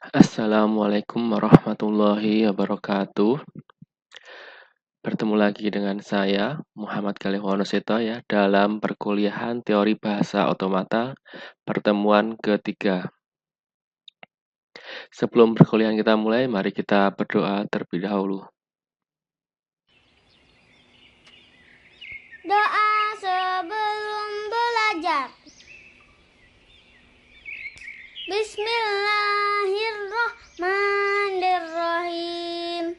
Assalamualaikum warahmatullahi wabarakatuh. Bertemu lagi dengan saya, Muhammad Khalifah ya, dalam perkuliahan teori bahasa otomata pertemuan ketiga. Sebelum perkuliahan kita mulai, mari kita berdoa terlebih dahulu. Doa sebelum belajar. Bismillahirrahmanirrahim.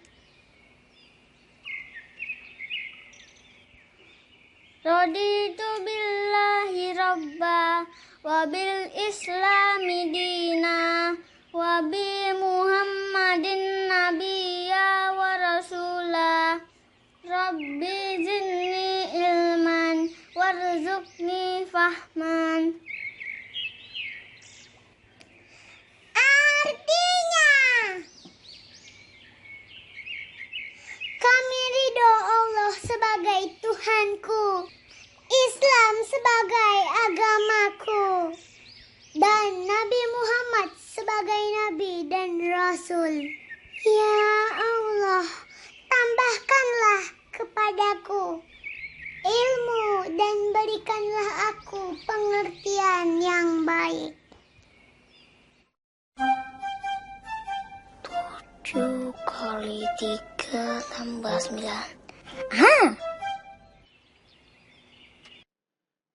Raditu billahi rabba wa bil islami dina wa bi muhammadin nabiyya wa rasulah. Rabbi zidni ilman warzuqni fahman. Artinya, kami ridho Allah sebagai Tuhanku, Islam sebagai agamaku, dan Nabi Muhammad sebagai Nabi dan Rasul. Ya Allah, tambahkanlah kepadaku ilmu dan berikanlah aku pengertian yang baik. 7 kali 3 tambah 9.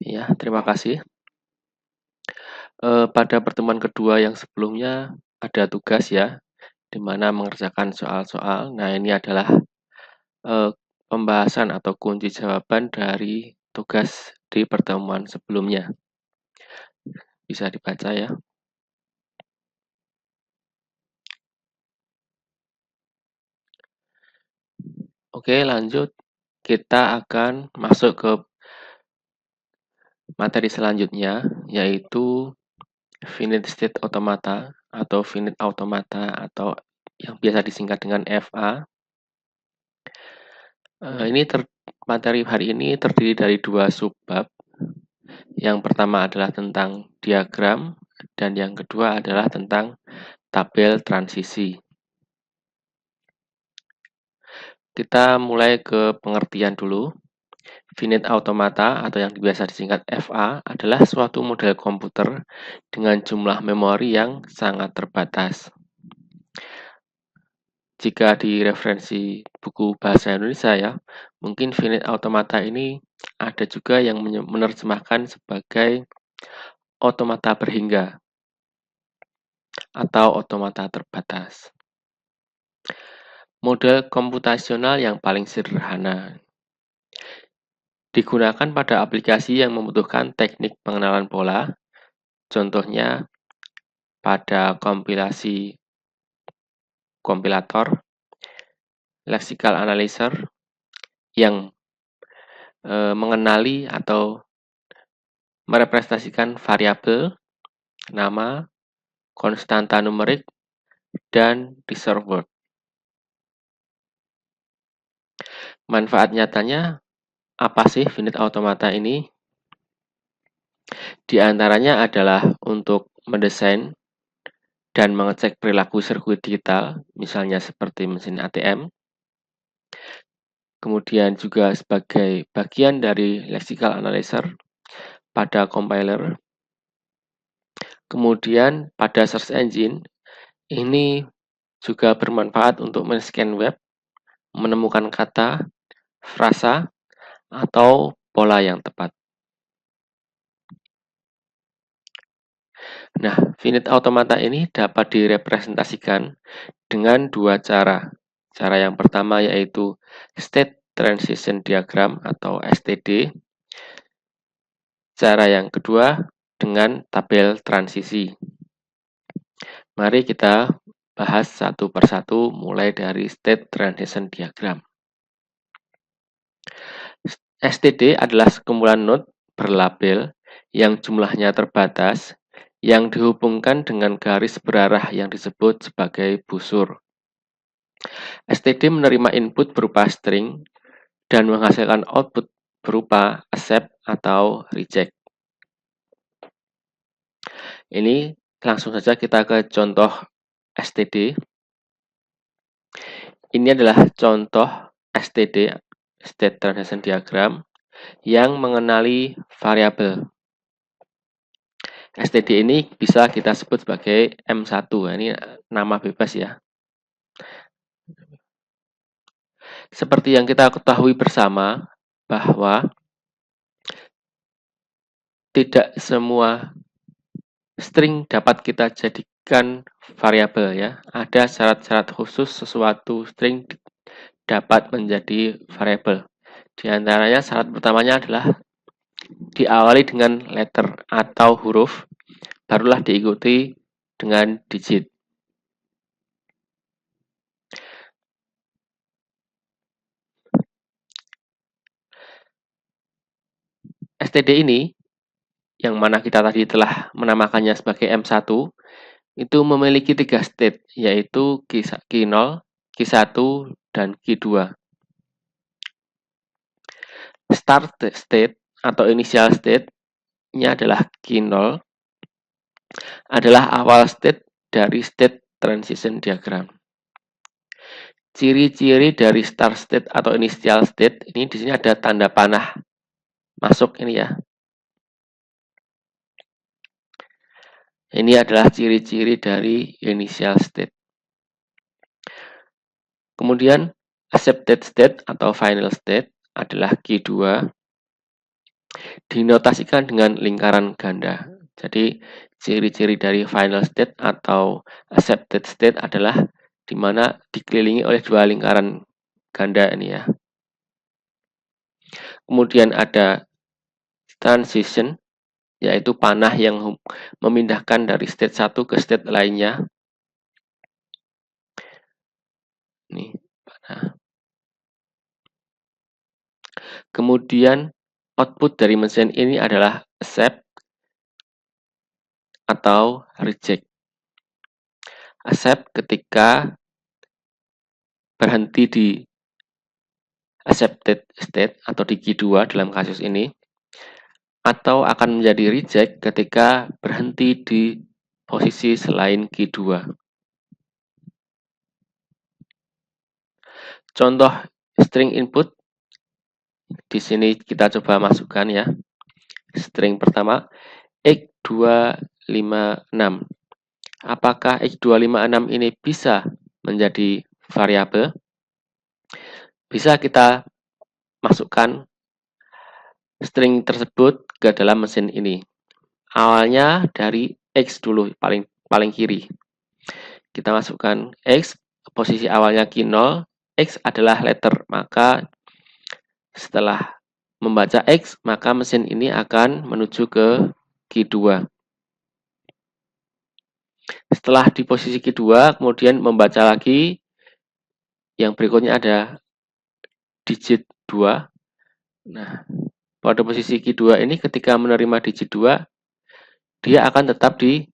Ya, terima kasih. Pada pertemuan kedua yang sebelumnya ada tugas ya, di mana mengerjakan soal-soal. Nah, ini adalah pembahasan atau kunci jawaban dari tugas di pertemuan sebelumnya. Bisa dibaca ya. Oke, lanjut. Kita akan masuk ke materi selanjutnya, yaitu finite state automata atau finite automata atau yang biasa disingkat dengan FA. Materi hari ini terdiri dari 2 subbab. Yang pertama adalah tentang diagram dan yang kedua adalah tentang tabel transisi. Kita mulai ke pengertian dulu. Finite automata atau yang biasa disingkat FA adalah suatu model komputer dengan jumlah memori yang sangat terbatas. Jika di referensi buku bahasa Indonesia ya, mungkin finite automata ini ada juga yang menerjemahkan sebagai otomata berhingga atau otomata terbatas. Model komputasional yang paling sederhana digunakan pada aplikasi yang membutuhkan teknik pengenalan pola, contohnya pada kompilator, lexical analyzer yang mengenali atau merepresentasikan variabel, nama, konstanta numerik, dan reserved word. Manfaat nyatanya apa sih finite automata ini? Di antaranya adalah untuk mendesain dan mengecek perilaku sirkuit digital, misalnya seperti mesin ATM. Kemudian juga sebagai bagian dari lexical analyzer pada compiler. Kemudian pada search engine, ini juga bermanfaat untuk men-scan web, menemukan kata, frasa, atau pola yang tepat. Nah, finite automata ini dapat direpresentasikan dengan 2 cara. Cara yang pertama yaitu State Transition Diagram atau STD. Cara yang kedua dengan tabel transisi. Mari kita bahas satu persatu mulai dari State Transition Diagram. STD adalah sekumpulan node berlabel yang jumlahnya terbatas yang dihubungkan dengan garis berarah yang disebut sebagai busur. STD menerima input berupa string dan menghasilkan output berupa accept atau reject. Ini langsung saja kita ke contoh std. Ini adalah contoh std, state transition diagram, yang mengenali variabel. std ini bisa kita sebut sebagai M1. Ini nama bebas ya. Seperti yang kita ketahui bersama bahwa tidak semua string dapat kita jadikan variabel ya. Ada syarat-syarat khusus sesuatu string dapat menjadi variabel. Di antaranya syarat pertamanya adalah diawali dengan letter atau huruf, barulah diikuti dengan digit. std ini, yang mana kita tadi telah menamakannya sebagai M1, itu memiliki 3 state, yaitu Q0, Q1, dan Q2. Start state atau initial state-nya adalah Q0, adalah awal state dari state transition diagram. Ciri-ciri dari start state atau initial state ini di sini ada tanda panah masuk ini ya. Ini adalah ciri-ciri dari initial state. Kemudian accepted state atau final state adalah Q2, dinotasikan dengan lingkaran ganda. Jadi ciri-ciri dari final state atau accepted state adalah di mana dikelilingi oleh 2 lingkaran ganda ini ya. Kemudian ada transition, yaitu panah yang memindahkan dari state 1 ke state lainnya. Nih, panah. Kemudian output dari mesin ini adalah accept atau reject. Accept ketika berhenti di accepted state atau di Q2 dalam kasus ini, atau akan menjadi reject ketika berhenti di posisi selain Q2. Contoh string input di sini kita coba masukkan ya. String pertama X256. Apakah X256 ini bisa menjadi variabel? Bisa kita masukkan string tersebut ke dalam mesin ini. Awalnya dari X dulu, paling kiri. Kita masukkan X, posisi awalnya Q0, X adalah letter, maka setelah membaca X, maka mesin ini akan menuju ke Q2. Setelah di posisi Q2, kemudian membaca lagi, yang berikutnya ada digit 2. Nah, pada posisi Q2 ini ketika menerima digit 2, dia akan tetap di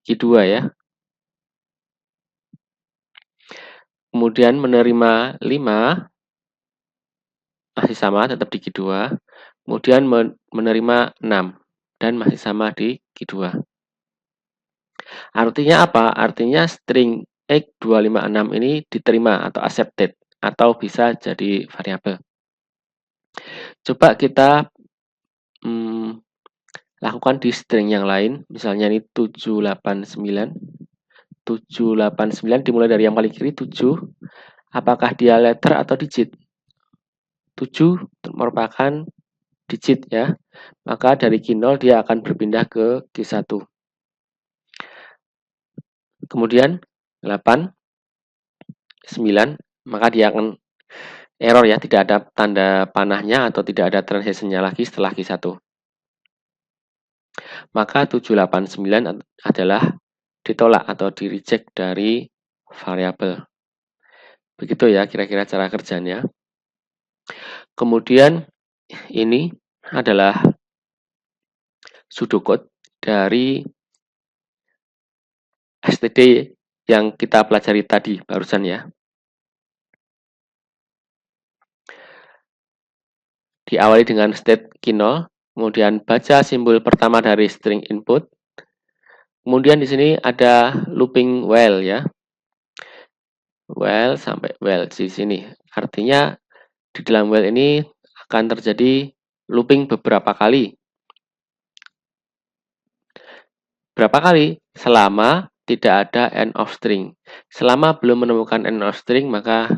Q2 ya. Kemudian menerima 5, masih sama, tetap di Q2. Kemudian menerima 6, dan masih sama di Q2. Artinya apa? Artinya string X256 ini diterima atau accepted, atau bisa jadi variabel. Coba kita lakukan di string yang lain, misalnya ini 789. 789 dimulai dari yang paling kiri 7. Apakah dia letter atau digit? 7 merupakan digit ya. Maka dari Q0 dia akan berpindah ke Q1. Kemudian 8, 9, maka dia akan error ya, tidak ada tanda panahnya atau tidak ada transition-nya lagi setelah Q1. Maka 789 adalah ditolak atau di reject dari variabel. Begitu ya kira-kira cara kerjanya. Kemudian ini adalah pseudocode dari std yang kita pelajari tadi barusan ya. Diawali dengan state Q0, kemudian baca simbol pertama dari string input, Kemudian di sini ada looping while ya. While sampai while di sini. Artinya di dalam while ini akan terjadi looping beberapa kali. Berapa kali? Selama tidak ada end of string. Selama belum menemukan end of string, maka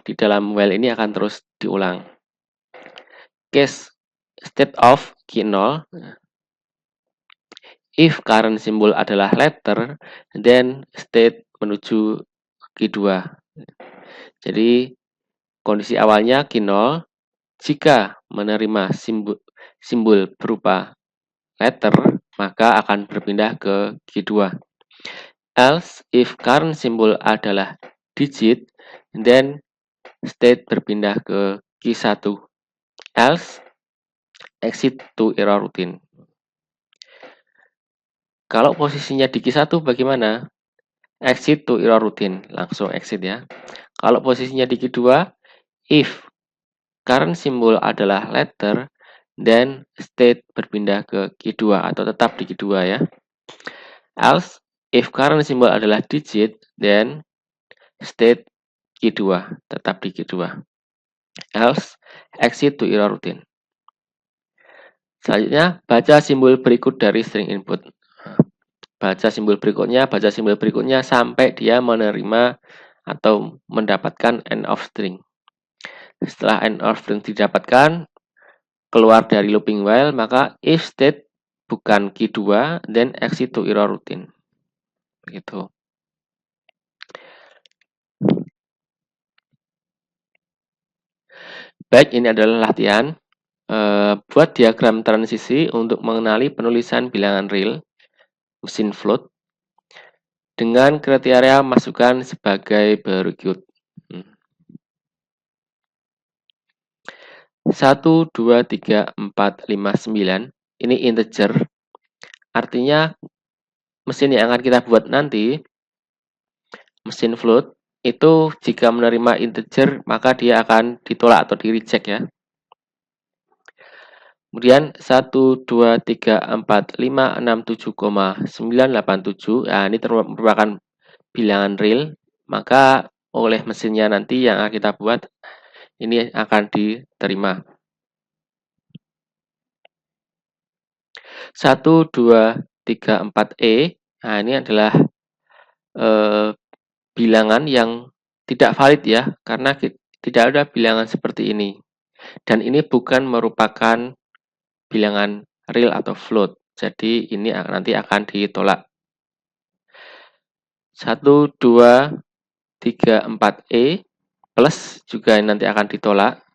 di dalam while ini akan terus diulang. Case state of key 0. If current symbol adalah letter, then state menuju key 2. Jadi kondisi awalnya key 0. Jika menerima simbol berupa letter, maka akan berpindah ke key 2. Else, if current symbol adalah digit, then state berpindah ke key 1. Else, exit to error routine. Kalau posisinya di key 1 bagaimana? Exit to error routine, langsung exit ya. Kalau posisinya di key 2, if current symbol adalah letter, then state berpindah ke key 2 atau tetap di key 2 ya. Else, if current symbol adalah digit, then state key 2, tetap di key 2. Else, exit to error routine. Selanjutnya, baca simbol berikut dari string input. Baca simbol berikutnya sampai dia menerima atau mendapatkan end of string. Setelah end of string didapatkan, keluar dari looping while, maka if state bukan key 2, then exit to error routine. Begitu. Baik, ini adalah latihan. Buat diagram transisi untuk mengenali penulisan bilangan real mesin float dengan kriteria masukan sebagai berikut. 1, 2, 3, 4, 5, 9. Ini integer. Artinya mesin yang akan kita buat nanti, mesin float, itu jika menerima integer maka dia akan ditolak atau di reject ya. Kemudian 1, 2, 3, 4, 5, 6, 7,987. Nah, ini merupakan bilangan real, maka oleh mesinnya nanti yang akan kita buat ini akan diterima. 1, 2, 3, 4E. Nah, ini adalah bilangan yang tidak valid ya, karena tidak ada bilangan seperti ini. Dan ini bukan merupakan bilangan real atau float. Jadi ini nanti akan ditolak. 1, 2, 3, 4E plus juga nanti akan ditolak.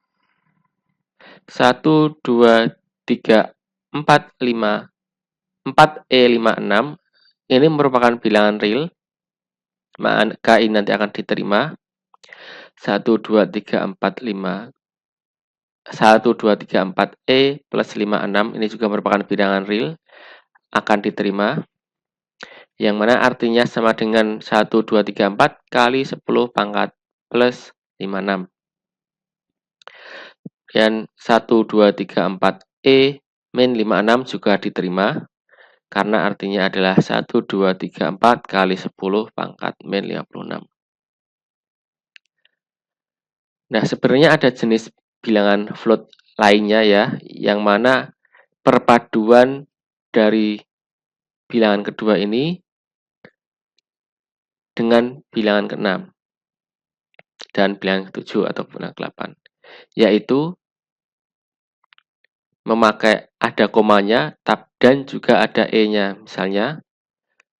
1, 2, 3, 4, 5, 4E, 5, 6. Ini merupakan bilangan real, maka ini nanti akan diterima. 1, 2, 3, 4, 5. 1, 2, 3, 4E plus 5, 6. Ini juga merupakan bilangan real, akan diterima. Yang mana artinya sama dengan 1, 2, 3, 4 kali 10 pangkat plus 5, 6. Dan 1, 2, 3, 4E min 5, 6 juga diterima. Karena artinya adalah 1, 2, 3, 4 kali 10 pangkat min 56. Nah, sebenarnya ada jenis bilangan float lainnya ya, yang mana perpaduan dari bilangan kedua ini dengan bilangan ke-6 dan bilangan ke-7 atau bilangan ke-8, yaitu memakai ada komanya dan juga ada E-nya. Misalnya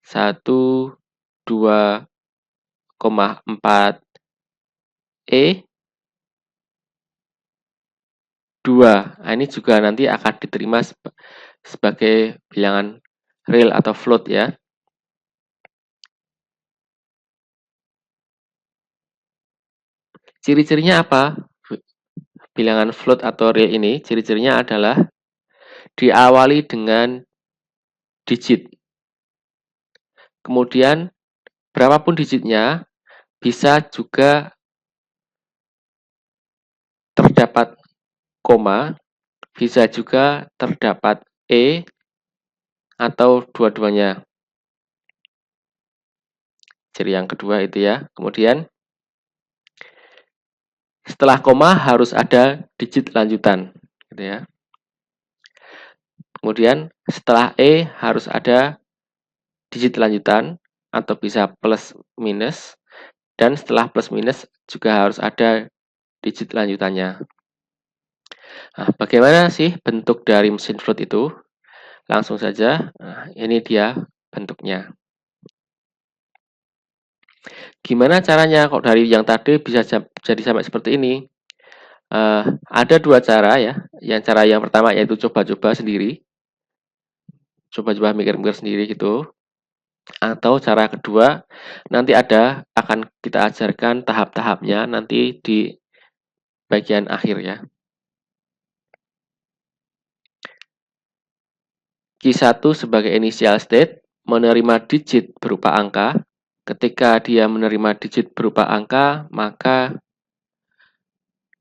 1, 2,4 E 2. Nah, ini juga nanti akan diterima sebagai bilangan real atau float ya. Ciri-cirinya apa? Bilangan float atau real ini, ciri-cirinya adalah diawali dengan digit. Kemudian, berapapun digitnya, bisa juga terdapat koma, bisa juga terdapat E, atau dua-duanya. Ciri yang kedua itu ya. Kemudian setelah koma harus ada digit lanjutan, gitu ya. Kemudian setelah E harus ada digit lanjutan atau bisa plus minus, dan setelah plus minus juga harus ada digit lanjutannya. Nah, bagaimana sih bentuk dari mesin float itu? Langsung saja, nah, ini dia bentuknya. Gimana caranya kok dari yang tadi bisa jadi sampai seperti ini? Ada dua cara ya. Yang cara yang pertama yaitu coba-coba sendiri. Coba-coba mikir-mikir sendiri gitu. Atau cara kedua, nanti akan kita ajarkan tahap-tahapnya nanti di bagian akhir ya. Q1 sebagai initial state menerima digit berupa angka. Ketika dia menerima digit berupa angka, maka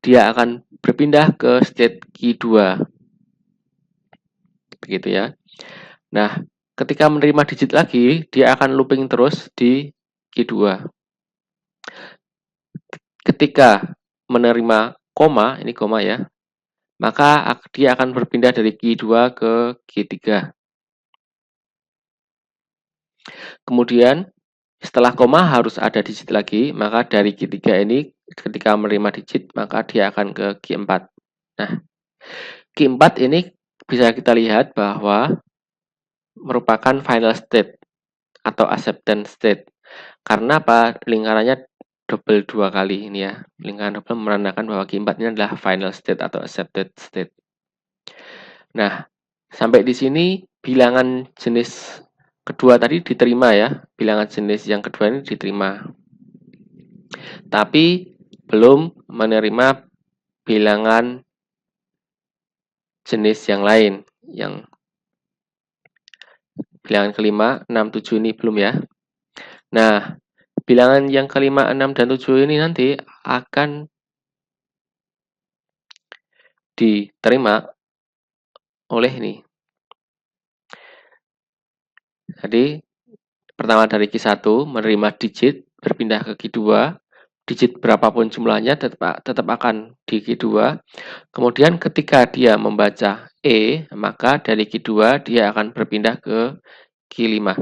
dia akan berpindah ke state Q2. Begitu ya. Nah, ketika menerima digit lagi, dia akan looping terus di Q2. Ketika menerima koma, ini koma ya, maka dia akan berpindah dari Q2 ke Q3. Kemudian setelah koma harus ada digit lagi, maka dari Q3 ini ketika menerima digit, maka dia akan ke Q4. Nah, Q4 ini bisa kita lihat bahwa merupakan final state atau acceptance state. Karena apa? Lingkarannya double dua kali ini ya. Lingkaran double menandakan bahwa Q4 ini adalah final state atau accepted state. Nah, sampai di sini bilangan jenis kedua tadi diterima ya. Bilangan jenis yang kedua ini diterima. Tapi belum menerima bilangan jenis yang lain. Yang bilangan kelima, 6, 7 ini belum ya. Nah, bilangan yang kelima, 6, dan 7 ini nanti akan diterima oleh ini. Jadi, pertama dari Q1 menerima digit, berpindah ke Q2, digit berapapun jumlahnya tetap akan di Q2. Kemudian ketika dia membaca E, maka dari Q2 dia akan berpindah ke Q5.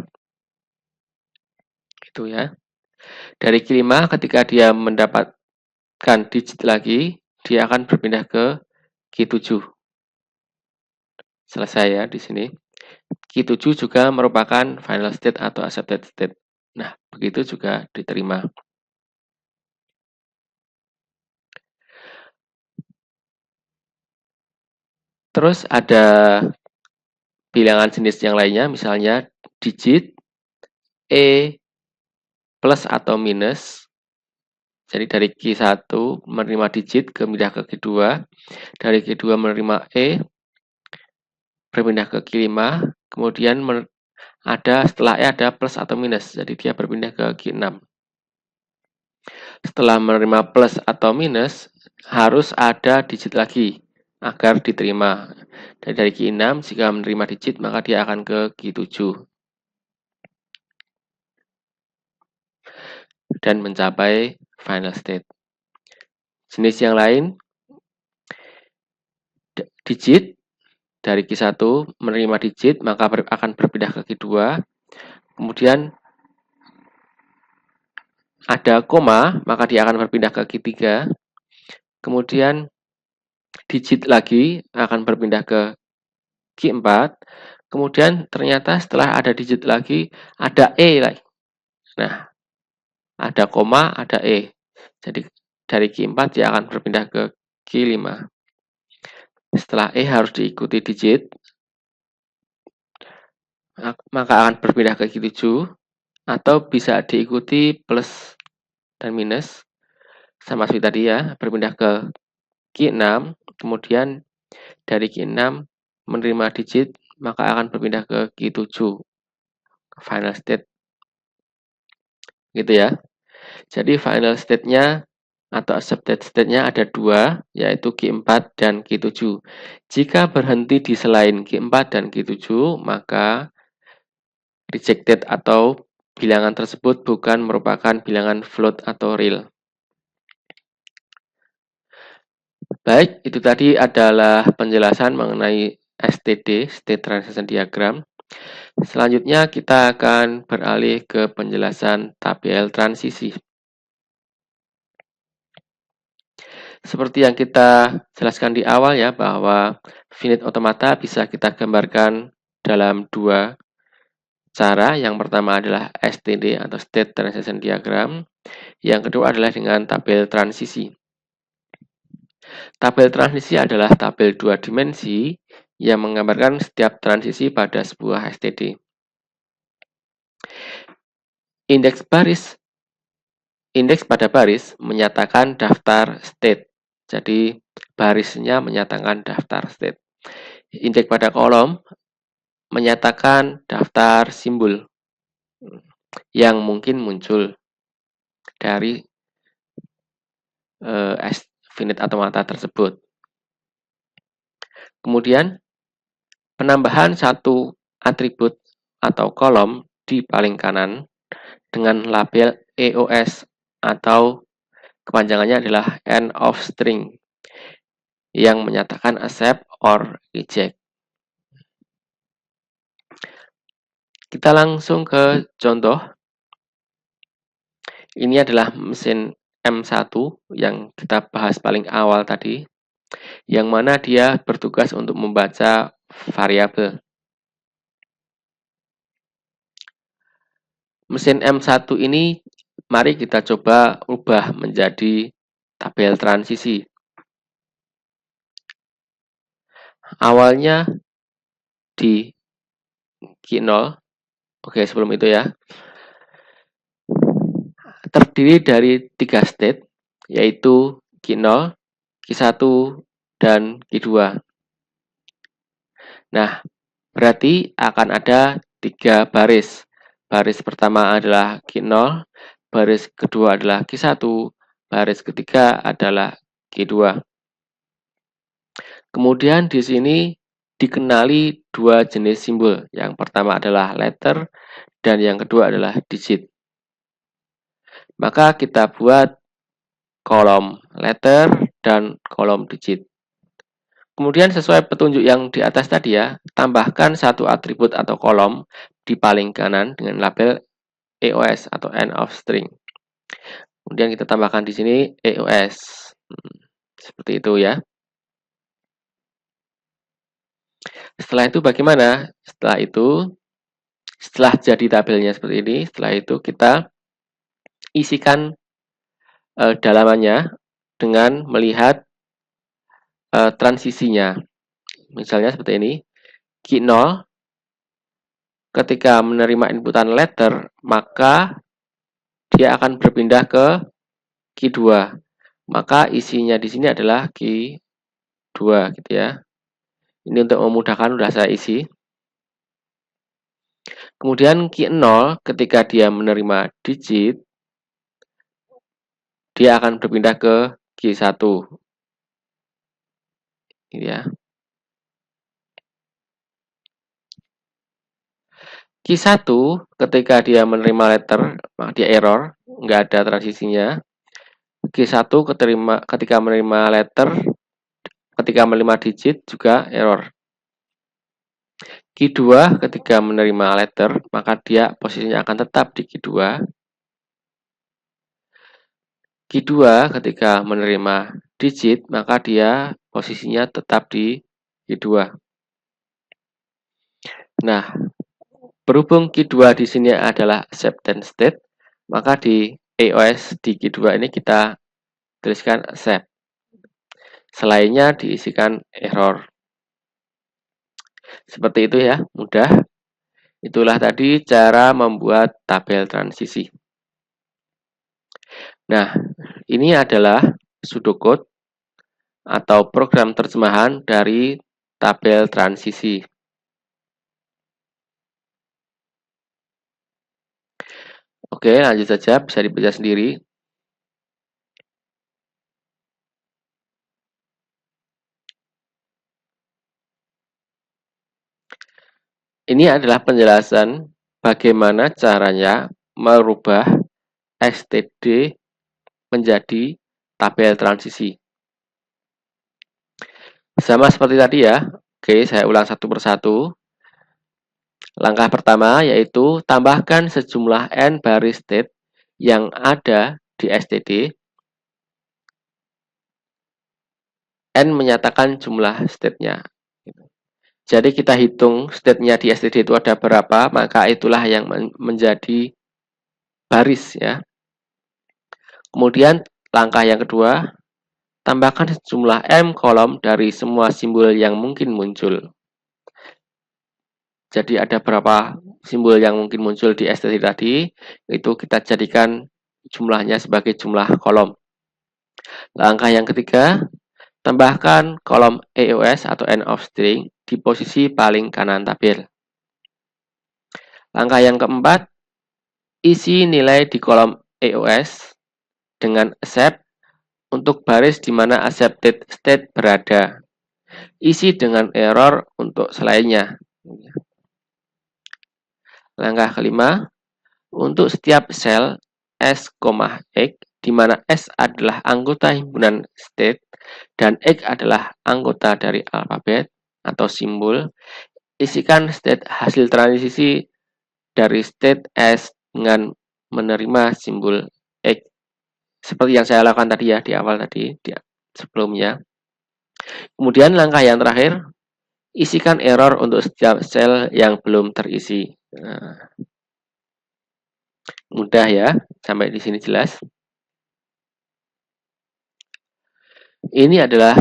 Gitu ya. Dari Q5 ketika dia mendapatkan digit lagi, dia akan berpindah ke Q7. Selesai ya di sini. Q7 juga merupakan final state atau accepted state. Nah, begitu juga diterima. Terus ada bilangan jenis yang lainnya, misalnya digit, E plus atau minus. Jadi dari Q1 menerima digit, pindah ke Q2. Dari Q2 menerima E, berpindah ke Q5. Kemudian setelah E ada plus atau minus. Jadi dia berpindah ke Q6. Setelah menerima plus atau minus, harus ada digit lagi agar diterima. Dari Q6, jika menerima digit, maka dia akan ke Q7. Dan mencapai final state. Jenis yang lain, digit, dari Q1 menerima digit, maka akan berpindah ke Q2. Kemudian ada koma, maka dia akan berpindah ke Q3. Kemudian digit lagi akan berpindah ke Q4. Kemudian ternyata setelah ada digit lagi, ada E lagi. Nah, ada koma, ada E. Jadi dari Q4 dia akan berpindah ke Q5. Setelah E harus diikuti digit, maka akan berpindah ke Q7. Atau bisa diikuti plus dan minus. Sama seperti tadi ya, berpindah ke Q6. Kemudian dari Q6 menerima digit, maka akan berpindah ke Q7. Final state. Gitu ya. Jadi final state-nya atau accepted state-nya ada dua, yaitu Q4 dan Q7. Jika berhenti di selain Q4 dan Q7, maka rejected atau bilangan tersebut bukan merupakan bilangan float atau real. Baik, itu tadi adalah penjelasan mengenai STD, State Transition Diagram. Selanjutnya kita akan beralih ke penjelasan tabel transisi. Seperti yang kita jelaskan di awal ya, bahwa finite automata bisa kita gambarkan dalam dua cara. Yang pertama adalah STD atau State Transition Diagram. Yang kedua adalah dengan tabel transisi. Tabel transisi adalah tabel dua dimensi yang menggambarkan setiap transisi pada sebuah STD. Indeks pada baris menyatakan daftar state. Jadi barisnya menyatakan daftar state. Indeks pada kolom menyatakan daftar simbol yang mungkin muncul dari finite automata tersebut. Kemudian penambahan satu atribut atau kolom di paling kanan dengan label EOS atau kepanjangannya adalah end of string yang menyatakan accept or reject. Kita langsung ke contoh. Ini adalah mesin M1 yang kita bahas paling awal tadi, yang mana dia bertugas untuk membaca variabel. Mesin M1 ini mari kita coba ubah menjadi tabel transisi. Awalnya di Q0. Oke, sebelum itu ya. Terdiri dari 3 state, yaitu Q0, Q1, dan Q2. Nah, berarti akan ada 3 baris. Baris pertama adalah Q0, baris kedua adalah Q1, baris ketiga adalah Q2. Kemudian di sini dikenali dua jenis simbol. Yang pertama adalah letter dan yang kedua adalah digit. Maka kita buat kolom letter dan kolom digit. Kemudian sesuai petunjuk yang di atas tadi ya, tambahkan satu atribut atau kolom di paling kanan dengan label EOS atau end of string. Kemudian kita tambahkan di sini EOS. Seperti itu ya. Setelah itu bagaimana? Setelah jadi tabelnya seperti ini, setelah itu kita isikan dalamannya dengan melihat transisinya. Misalnya seperti ini. Q0 ketika menerima inputan letter, maka dia akan berpindah ke Q2. Maka isinya di sini adalah Q2 gitu ya. Ini untuk memudahkan sudah saya isi. Kemudian Q0 ketika dia menerima digit, dia akan berpindah ke Q1. Gitu ya. Q1 ketika dia menerima letter, maka dia error, nggak ada transisinya. Q1 ketika menerima letter, ketika menerima digit juga error. Q2 ketika menerima letter, maka dia posisinya akan tetap di Q2. Q2 ketika menerima digit, maka dia posisinya tetap di Q2. Nah, berhubung Q2 di sini adalah acceptance state, maka di EOS di Q2 ini kita tuliskan accept. Selainnya diisikan error. Seperti itu ya, mudah. Itulah tadi cara membuat tabel transisi. Nah, ini adalah pseudocode atau program terjemahan dari tabel transisi. Oke, lanjut saja, bisa dibaca sendiri. Ini adalah penjelasan bagaimana caranya merubah STD menjadi tabel transisi. Sama seperti tadi ya. Oke, saya ulang satu persatu. Langkah pertama yaitu tambahkan sejumlah N baris state yang ada di STD. N menyatakan jumlah state-nya. Jadi kita hitung state-nya di STD itu ada berapa, maka itulah yang menjadi baris ya. Kemudian langkah yang kedua, tambahkan sejumlah M kolom dari semua simbol yang mungkin muncul. Jadi ada berapa simbol yang mungkin muncul di STD tadi, itu kita jadikan jumlahnya sebagai jumlah kolom. Langkah yang ketiga, tambahkan kolom EOS atau end of string di posisi paling kanan tabel. Langkah yang keempat, isi nilai di kolom EOS dengan accept untuk baris di mana accepted state berada. Isi dengan error untuk selainnya. Langkah kelima, untuk setiap sel S, X, di mana S adalah anggota himpunan state dan X adalah anggota dari alfabet atau simbol, isikan state hasil transisi dari state S dengan menerima simbol X. Seperti yang saya lakukan tadi ya di awal tadi, sebelumnya. Kemudian langkah yang terakhir, isikan error untuk setiap sel yang belum terisi. Nah, mudah ya, sampai di sini jelas. Ini adalah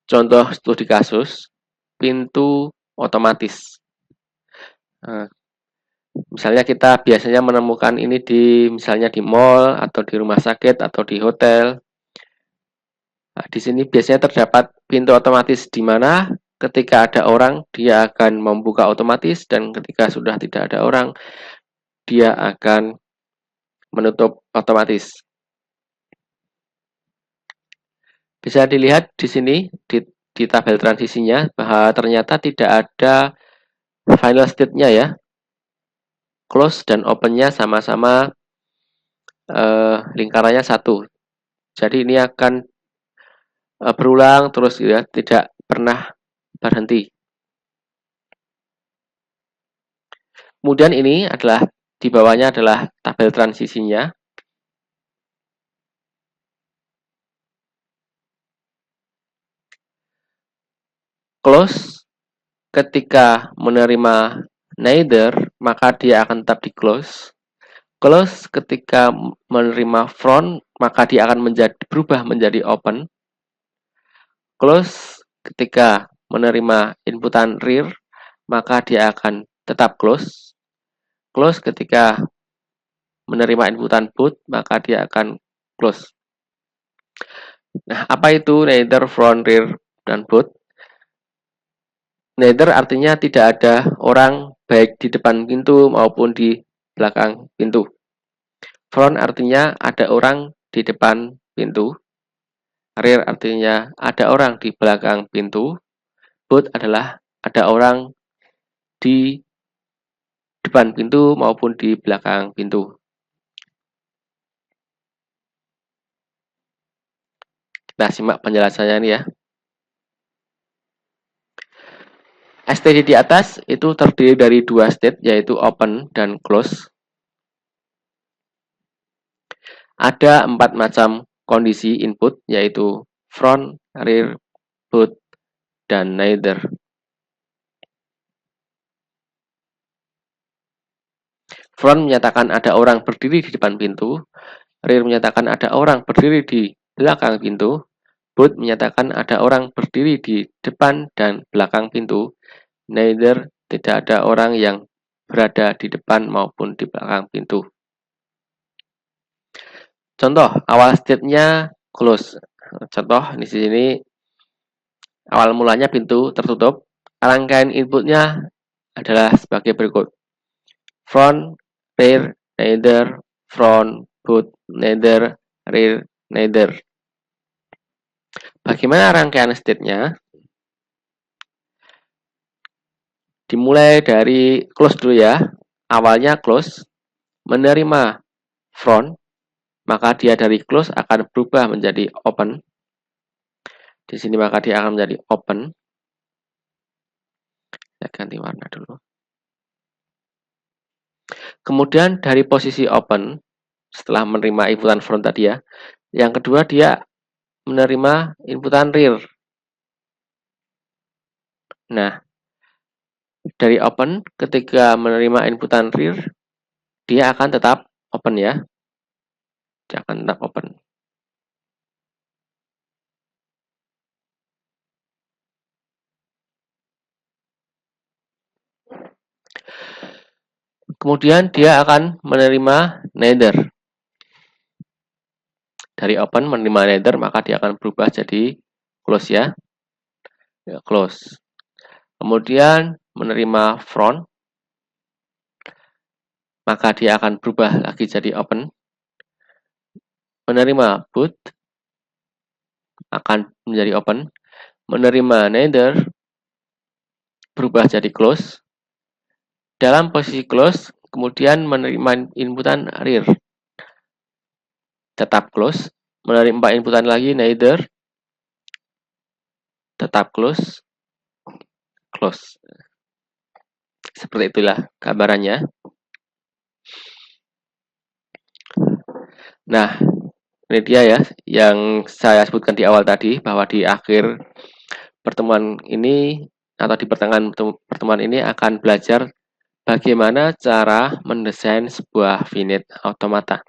contoh studi kasus pintu otomatis. Nah, misalnya kita biasanya menemukan ini misalnya di mall atau di rumah sakit atau di hotel. Nah, di sini biasanya terdapat pintu otomatis di mana ketika ada orang dia akan membuka otomatis dan ketika sudah tidak ada orang dia akan menutup otomatis. Bisa dilihat di sini di tabel transisinya bahwa ternyata tidak ada final state-nya ya. Close dan open-nya sama-sama lingkarannya satu. Jadi ini akan berulang terus ya, tidak pernah berhenti. Kemudian ini adalah di bawahnya adalah tabel transisinya. Close ketika menerima neither, maka dia akan tetap di close. Close ketika menerima front, maka dia akan berubah menjadi open. Close ketika menerima inputan rear, maka dia akan tetap close. Close ketika menerima inputan boot, maka dia akan close. Nah, apa itu neither, front, rear, dan boot? Neither artinya tidak ada orang baik di depan pintu maupun di belakang pintu. Front artinya ada orang di depan pintu. Rear artinya ada orang di belakang pintu. Boot adalah ada orang di depan pintu maupun di belakang pintu. Kita simak penjelasannya ini ya. STD di atas itu terdiri dari dua state, yaitu open dan close. Ada 4 macam kondisi input, yaitu front, rear, boot, dan neither. Front menyatakan ada orang berdiri di depan pintu, rear menyatakan ada orang berdiri di belakang pintu, boot menyatakan ada orang berdiri di depan dan belakang pintu, neither tidak ada orang yang berada di depan maupun di belakang pintu. Contoh, awal state-nya close. Contoh di sini awal mulanya pintu tertutup. Rangkaian inputnya adalah sebagai berikut. Front, rear, neither, front, boot, neither, rear, neither. Bagaimana rangkaian state-nya? Dimulai dari close dulu ya. awalnya close, menerima front, maka dia dari close akan berubah menjadi open. Di sini maka dia akan menjadi open. Saya ganti warna dulu. Kemudian dari posisi open, setelah menerima inputan front tadi ya, yang kedua dia menerima inputan rear. Nah, dari open ketika menerima inputan rear, dia akan tetap open ya. Dia akan tetap open. Kemudian dia akan menerima neither. Dari open menerima neither, maka dia akan berubah jadi close ya. Close. Kemudian menerima front, maka dia akan berubah lagi jadi open. Menerima boot akan menjadi open. Menerima neither berubah jadi close. Dalam posisi close, kemudian menerima inputan rear, tetap close. Menerima inputan lagi neither, tetap close. Close. Seperti itulah gambarannya. Nah, ini dia ya yang saya sebutkan di awal tadi, bahwa di akhir pertemuan ini atau di pertengahan pertemuan ini akan belajar bagaimana cara mendesain sebuah finite automata.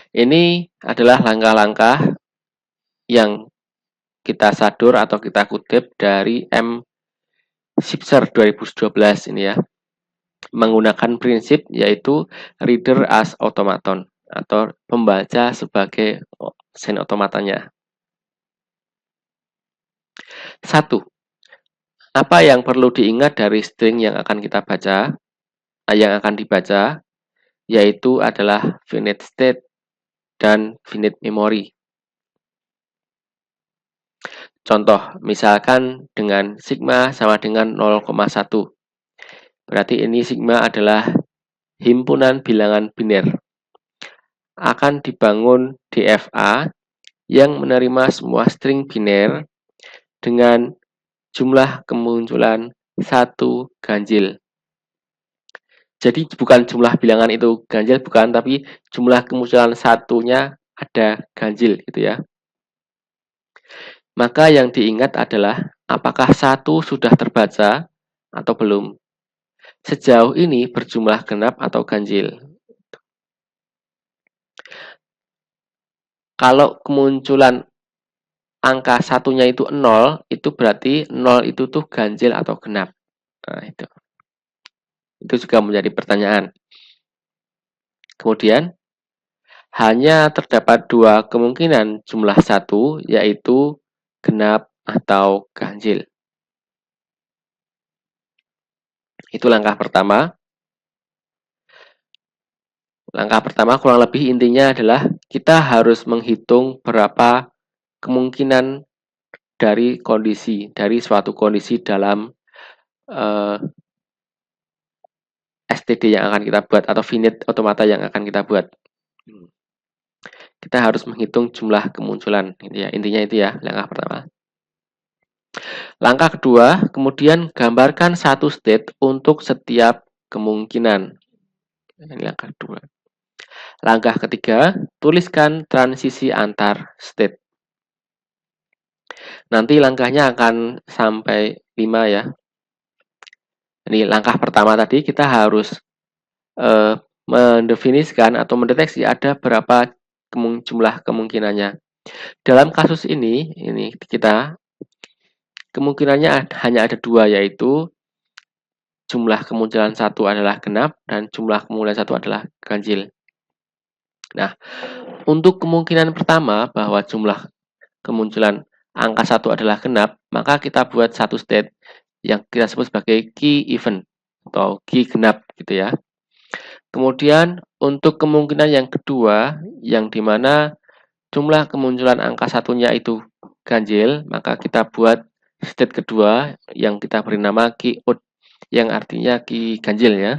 Ini adalah langkah-langkah yang kita sadur atau kita kutip dari M. Shipser 2012 ini ya, menggunakan prinsip yaitu reader as automaton atau pembaca sebagai mesin otomatanya. 1. Apa yang perlu diingat dari string yang akan kita baca, yang akan dibaca, yaitu adalah finite state dan finite memory. Contoh, misalkan dengan sigma sama dengan 0,1. Berarti ini sigma adalah himpunan bilangan biner. Akan dibangun DFA yang menerima semua string biner dengan jumlah kemunculan 1 ganjil. Jadi bukan jumlah bilangan itu ganjil, bukan, tapi jumlah kemunculan satunya ada ganjil gitu ya. Maka yang diingat adalah apakah 1 sudah terbaca atau belum. Sejauh ini berjumlah genap atau ganjil. Kalau kemunculan angka satunya itu 0, itu berarti 0 itu tuh ganjil atau genap. Nah, itu. Itu juga menjadi pertanyaan. Kemudian, hanya terdapat 2 kemungkinan jumlah 1, yaitu genap atau ganjil. Itu langkah pertama. Langkah pertama kurang lebih intinya adalah kita harus menghitung berapa kemungkinan dari suatu kondisi dalam STD yang akan kita buat atau finite automata yang akan kita buat. Kita harus menghitung jumlah kemunculan, intinya itu ya, langkah pertama. Langkah kedua, kemudian gambarkan satu state untuk setiap kemungkinan. Ini langkah kedua. Langkah ketiga, tuliskan transisi antar state. Nanti langkahnya akan sampai 5 ya. Ini langkah pertama tadi kita harus mendefinisikan atau mendeteksi ada berapa jumlah kemungkinannya. Dalam kasus ini kita kemungkinannya hanya ada 2, yaitu jumlah kemunculan 1 adalah genap dan jumlah kemunculan 1 adalah ganjil. Nah, untuk kemungkinan pertama bahwa jumlah kemunculan angka 1 adalah genap, maka kita buat satu state yang kita sebut sebagai key event atau key genap gitu ya. Kemudian untuk kemungkinan yang kedua, yang dimana jumlah kemunculan angka satunya itu ganjil, maka kita buat state kedua yang kita beri nama key odd, yang artinya key ganjil ya.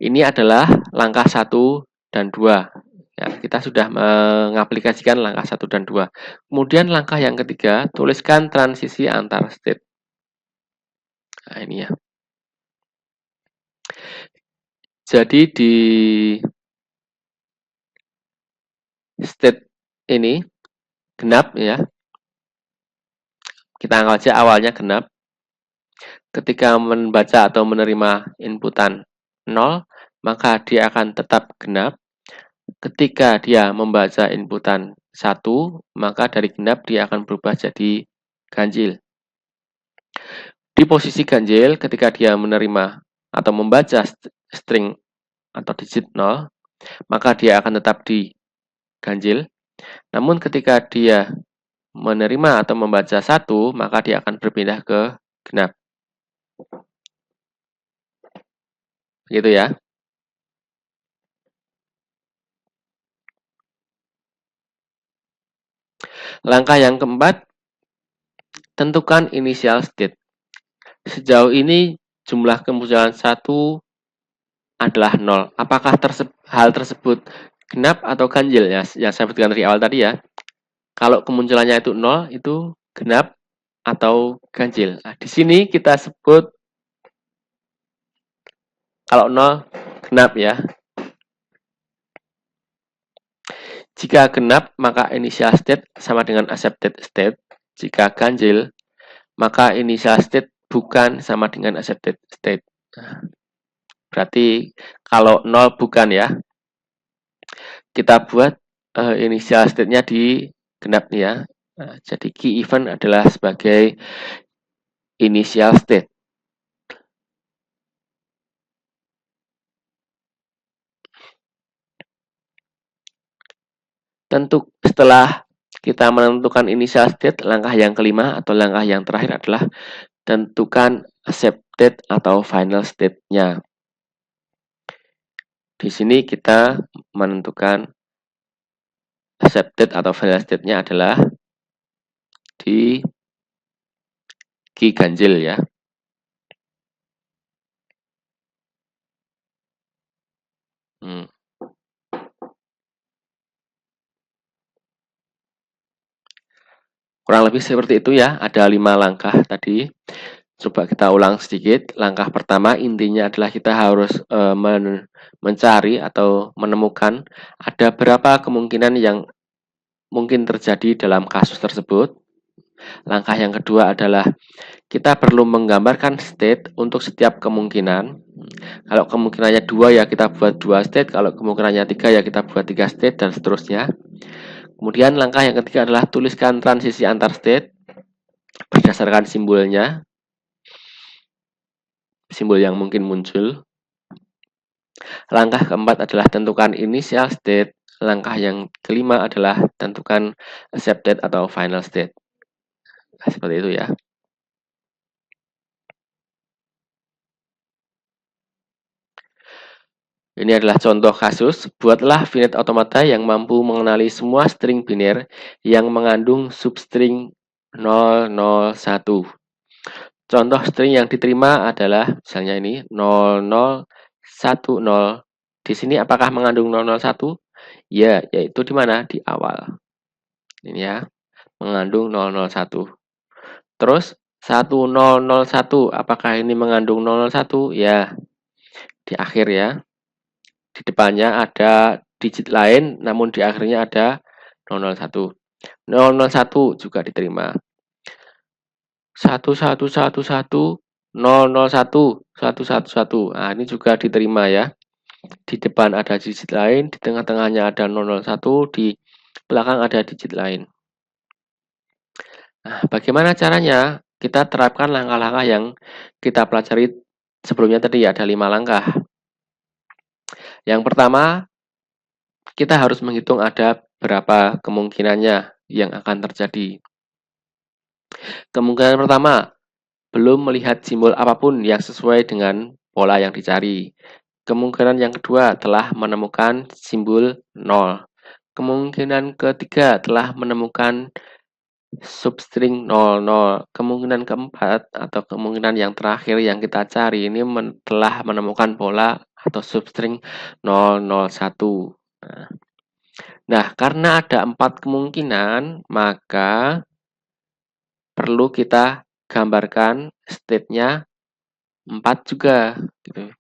Ini adalah langkah 1 dan 2. Ya, kita sudah mengaplikasikan langkah 1 dan 2. Kemudian langkah yang ketiga, tuliskan transisi antar state. Nah, ini ya. Jadi di state ini genap ya. Kita anggap saja awalnya genap. Ketika membaca atau menerima inputan 0, maka dia akan tetap genap. Ketika dia membaca inputan 1, maka dari genap dia akan berubah jadi ganjil. Di posisi ganjil, ketika dia menerima atau membaca string atau digit 0, maka dia akan tetap di ganjil. Namun ketika dia menerima atau membaca 1, maka dia akan berpindah ke genap. Gitu ya. Langkah yang keempat, tentukan initial state. Sejauh ini jumlah kemunculan 1 adalah 0. Apakah hal tersebut genap atau ganjil ya? Yang saya sebutkan dari awal tadi ya. Kalau kemunculannya itu 0, itu genap atau ganjil. Nah, di sini kita sebut kalau 0 genap ya. Jika genap, maka initial state sama dengan accepted state. Jika ganjil, maka initial state bukan sama dengan accepted state. Nah, berarti kalau 0 bukan ya. Kita buat initial state-nya di genap ya. Nah, jadi key event adalah sebagai initial state. Tentu setelah kita menentukan initial state, langkah yang kelima atau langkah yang terakhir adalah tentukan accepted atau final state-nya. Di sini kita menentukan accepted atau final state-nya adalah di key ganjil ya. Kurang lebih seperti itu ya, ada 5 langkah tadi. Coba kita ulang sedikit. Langkah pertama intinya adalah kita harus mencari atau menemukan ada berapa kemungkinan yang mungkin terjadi dalam kasus tersebut. Langkah yang kedua adalah kita perlu menggambarkan state untuk setiap kemungkinan. Kalau kemungkinannya 2 ya kita buat 2 state, kalau kemungkinannya 3 ya kita buat 3 state dan seterusnya. Kemudian langkah yang ketiga adalah tuliskan transisi antar state berdasarkan simbolnya, simbol yang mungkin muncul. Langkah keempat adalah tentukan initial state. Langkah yang kelima adalah tentukan accepted atau final state. Nah, seperti itu ya. Ini adalah contoh kasus. Buatlah finite automata yang mampu mengenali semua string biner yang mengandung substring 001. Contoh string yang diterima adalah misalnya ini 0010. Di sini apakah mengandung 001? Ya, yaitu di mana? Di awal. Ini ya, mengandung 001. Terus 1001, apakah ini mengandung 001? Ya, di akhir ya. Di depannya ada digit lain, namun di akhirnya ada 001. 001 juga diterima. 1111 001 111. Nah, ini juga diterima ya. Di depan ada digit lain, di tengah-tengahnya ada 001, di belakang ada digit lain. Nah, bagaimana caranya? Kita terapkan langkah-langkah yang kita pelajari sebelumnya tadi, ada 5 langkah. Yang pertama, kita harus menghitung ada berapa kemungkinannya yang akan terjadi. Kemungkinan pertama, belum melihat simbol apapun yang sesuai dengan pola yang dicari. Kemungkinan yang kedua, telah menemukan simbol 0. kemungkinan ketiga telah menemukan substring 00. Kemungkinan keempat atau kemungkinan yang terakhir yang kita cari ini telah menemukan pola atau substring 001. Nah, karena ada 4 kemungkinan, maka perlu kita gambarkan state-nya 4 juga. Gitu.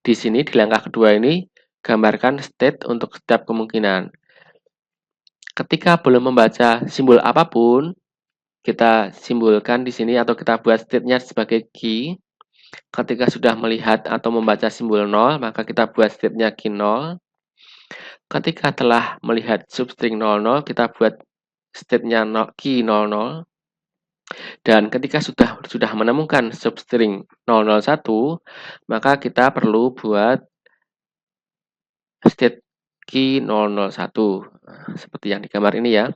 Di sini di langkah kedua ini, gambarkan state untuk setiap kemungkinan. Ketika belum membaca simbol apapun, kita simbolkan di sini atau kita buat state-nya sebagai key. Ketika sudah melihat atau membaca simbol 0, maka kita buat state-nya key 0. Ketika telah melihat substring 00, kita buat state-nya key 00. Dan ketika sudah menemukan substring 001, maka kita perlu buat state key 001. Seperti yang di gambar ini ya.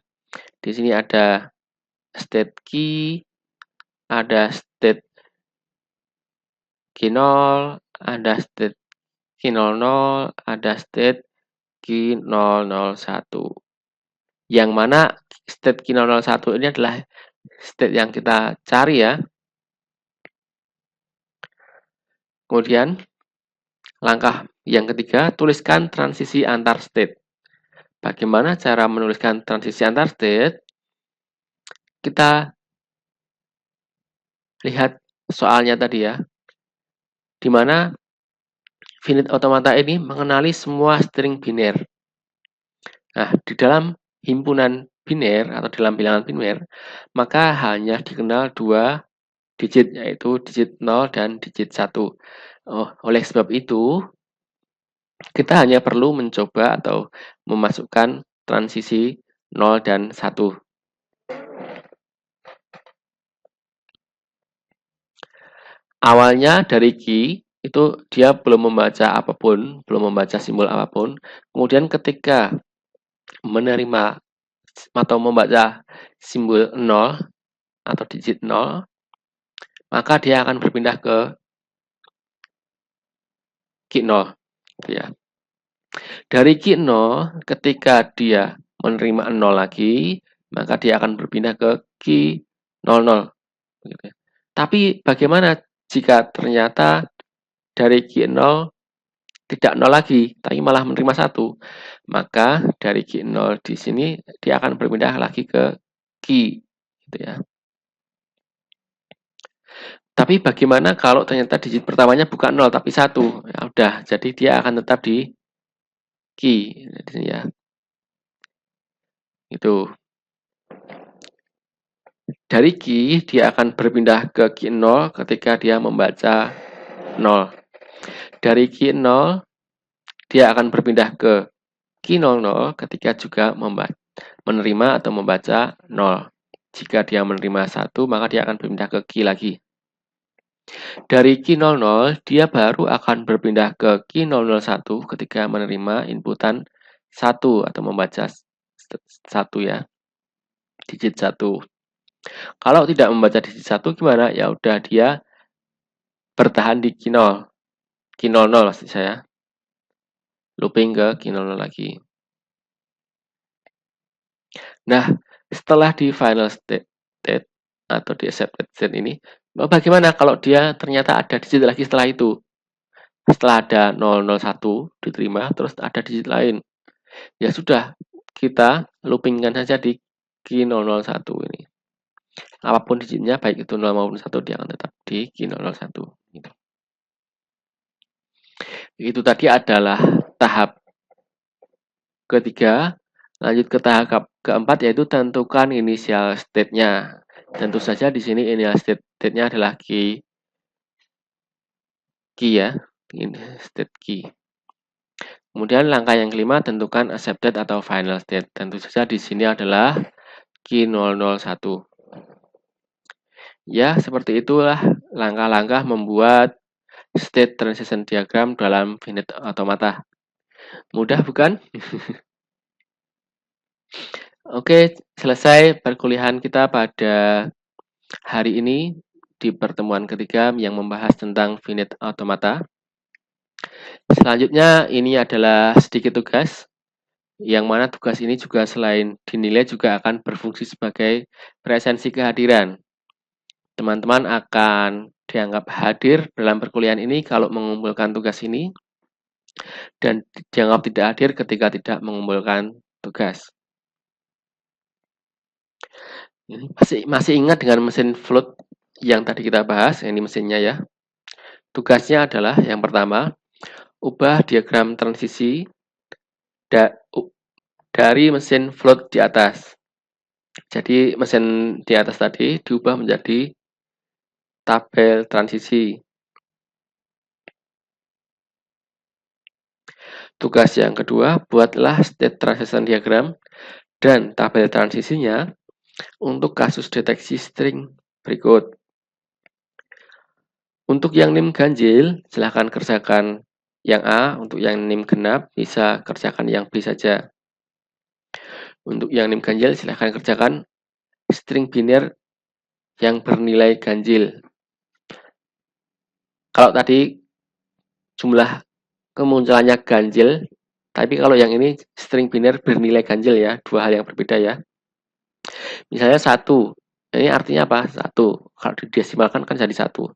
Di sini ada state key, ada state key 0, ada state key 00, ada state key 001. Yang mana state key 001 ini adalah state yang kita cari ya. Kemudian langkah yang ketiga, tuliskan transisi antar state. Bagaimana cara menuliskan transisi antar state? Kita lihat soalnya tadi ya, di mana finite automata ini mengenali semua string biner. Nah, di dalam himpunan biner atau dalam bilangan biner, maka hanya dikenal 2 digit, yaitu digit 0 dan digit 1. Oleh sebab itu, kita hanya perlu mencoba atau memasukkan transisi 0 dan 1. Awalnya dari key, itu dia belum membaca apapun, belum membaca simbol apapun. Kemudian ketika menerima atau membaca simbol 0 atau digit 0, maka dia akan berpindah ke key 0. Gitu ya. Dari key 0, ketika dia menerima 0 lagi, maka dia akan berpindah ke key 00. Gitu ya. Tapi bagaimana jika ternyata dari key 0 tidak 0 lagi, tapi malah menerima 1, maka dari key 0 di sini dia akan berpindah lagi ke key, gitu ya. Tapi bagaimana kalau ternyata digit pertamanya bukan 0 tapi 1? Ya udah, jadi dia akan tetap di key, ya. Itu. Dari key dia akan berpindah ke key 0 ketika dia membaca 0. Dari key 0 dia akan berpindah ke key 00 ketika juga menerima atau membaca 0. Jika dia menerima 1, maka dia akan berpindah ke key lagi. Dari key 00, dia baru akan berpindah ke key 001 ketika menerima inputan 1 atau membaca 1 ya. Digit 1. Kalau tidak membaca digit 1 gimana? Ya udah dia bertahan di key 0. Key 00 maksud saya. Looping ke key 00 lagi. Nah, setelah di final state atau di accepted state ini, bagaimana kalau dia ternyata ada digit lagi setelah itu? Setelah ada 001 diterima, terus ada digit lain. Ya sudah, kita loopingkan saja di key 001 ini. Apapun digitnya, baik itu 0 maupun 1, dia akan tetap di key 001. Gitu. Itu tadi adalah tahap ketiga. Lanjut ke tahap keempat, yaitu tentukan initial state-nya. Tentu saja di sini initial state-nya adalah key ya, state key. Kemudian langkah yang kelima, tentukan accepted atau final state. Tentu saja di sini adalah key 001. Ya, seperti itulah langkah-langkah membuat state transition diagram dalam finite automata. Mudah bukan? Oke, selesai perkuliahan kita pada hari ini di pertemuan ketiga yang membahas tentang finite automata. Selanjutnya ini adalah sedikit tugas. yang mana tugas ini juga selain dinilai juga akan berfungsi sebagai presensi kehadiran. Teman-teman akan dianggap hadir dalam perkuliahan ini kalau mengumpulkan tugas ini, dan dianggap tidak hadir ketika tidak mengumpulkan tugas. Masih ingat dengan mesin float yang tadi kita bahas, ini mesinnya ya. Tugasnya adalah yang pertama, ubah diagram transisi dari mesin float di atas. Jadi mesin di atas tadi diubah menjadi tabel transisi. Tugas yang kedua, buatlah state transition diagram dan tabel transisinya untuk kasus deteksi string berikut. Untuk yang NIM ganjil, silahkan kerjakan yang A. Untuk yang NIM genap, bisa kerjakan yang B saja. Untuk yang NIM ganjil, silahkan kerjakan string biner yang bernilai ganjil. Kalau tadi jumlah kemunculannya ganjil, tapi kalau yang ini string biner bernilai ganjil ya, dua hal yang berbeda ya. Misalnya 1, ini artinya apa? 1, kalau didesimalkan kan jadi 1.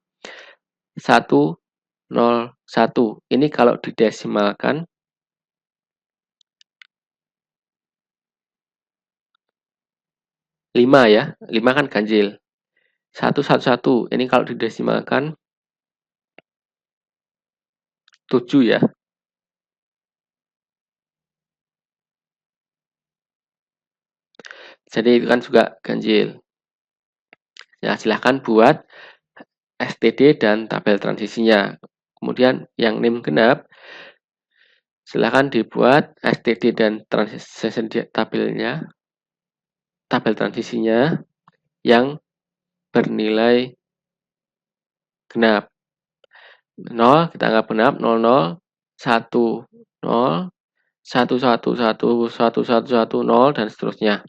1, 0, 1. Ini kalau didesimalkan 5 ya, 5 kan ganjil. 1, 1, 1. Ini kalau didesimalkan 7 ya. Jadi itu kan juga ganjil. Ya, silahkan buat STD dan tabel transisinya. Kemudian yang NIM genap, silahkan dibuat STD dan tabel transisinya yang bernilai genap. 0 kita anggap genap, 00, 1, 0, 1, 1, 1, 1, 1, 1, 0, dan seterusnya.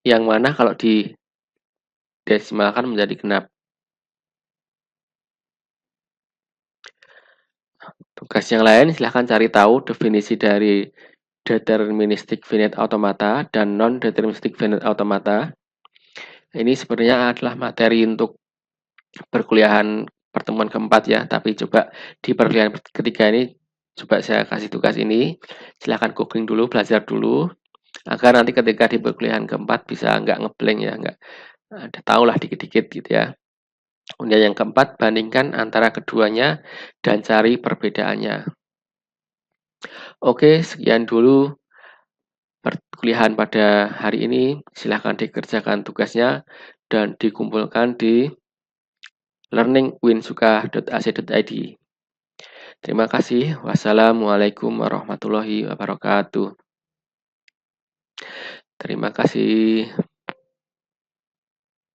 Yang mana kalau didesimalkan menjadi genap. Tugas yang lain silahkan cari tahu definisi dari deterministic finite automata dan non-deterministic finite automata. Ini sebenarnya adalah materi untuk perkuliahan pertemuan keempat ya, tapi coba di perkuliahan ketiga ini coba saya kasih tugas ini. Silahkan googling dulu, belajar dulu, agar nanti ketika di perkuliahan keempat bisa nggak ngeblank ya, nggak ada tahulah dikit-dikit gitu ya. Kemudian yang keempat, bandingkan antara keduanya dan cari perbedaannya. Oke, sekian dulu perkuliahan pada hari ini. Silahkan dikerjakan tugasnya dan dikumpulkan di learningwinsuka.ac.id. Terima kasih. Wassalamualaikum warahmatullahi wabarakatuh. Terima kasih.